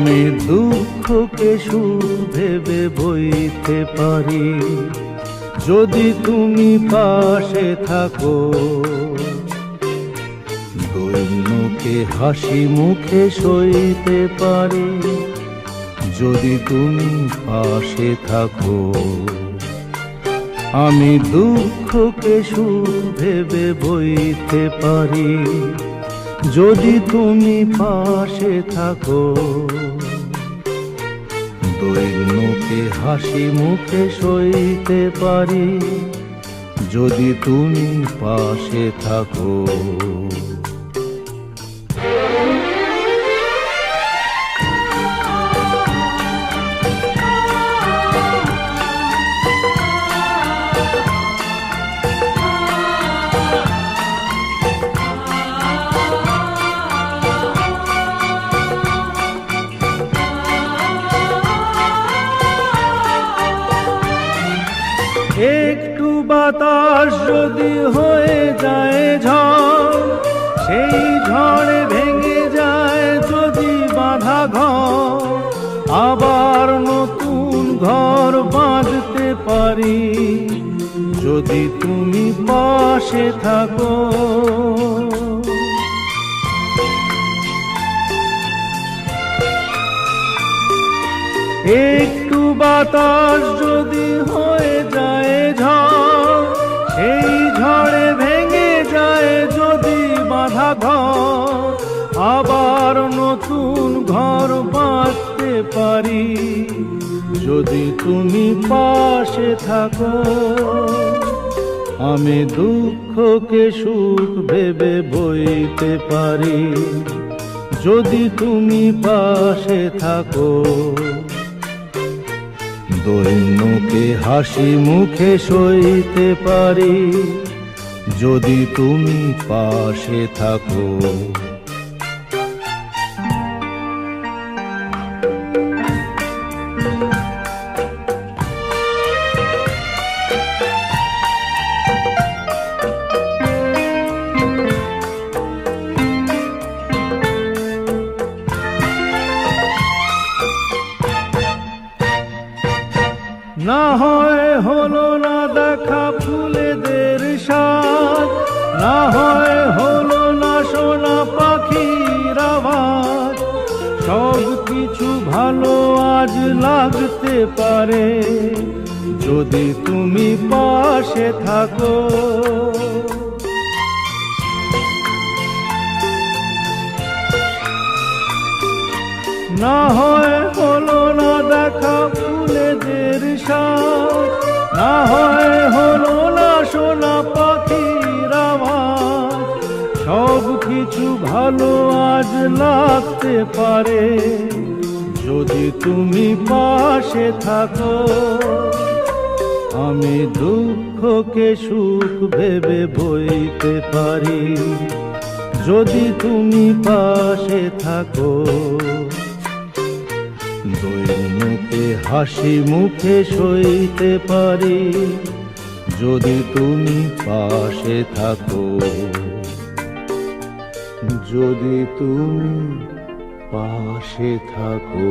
আমি দুঃখকে সুখ ভেবে বইতে পারি যদি তুমি পাশে থাকো। দৈন্যকে হাসি মুখে সইতে পারি যদি তুমি পাশে থাকো। আমি দুঃখকে সুখ ভেবে বইতে পারি যদি তুমি পাশে থাকো। দৈন্যকে হাসি মুখে সইতে পারি যদি তুমি পাশে থাকো। একটু বাতাস যদি হয়ে যায় ঝড়, সেই ঝড়ে ভেঙে যায় যদি বাঁধা ঘর, আবার নতুন ঘর বাঁধতে পারি যদি তুমি পাশে থাকো। একটু বাতাস যদি হয়ে যায় ঝড়, সেই ঝড়ে ভেঙে যায় যদি বাঁধা ঘর, আবার নতুন ঘর বাঁধতে পারি যদি তুমি পাশে থাকো। আমি দুঃখকে সুখ ভেবে বইতে পারি যদি তুমি পাশে থাকো। দৈন্যকে হাসি মুখে সইতে পারি যদি তুমি পাশে থাকো। না হয় হলো না দেখা ফুলেদের স্বাদ, না হয় হলো না শোনা পাখির আওয়াজ, সব কিছু ভালো আজ লাগতে পারে যদি তুমি পাশে থাকো। না হয় হলো না দেখা ফুলেদের স্বাদ, না হয় হলো না শোনা পাখির আওয়াজ, সব কিছু ভালো আজ লাগতে পারে যদি তুমি পাশে থাকো। আমি দুঃখকে সুখ ভেবে বইতে পারি যদি তুমি পাশে থাকো। দৈন্যকে হাসি মুখে সইতে পারি যদি তুমি পাশে থাকো। যদি তুমি পাশে থাকো।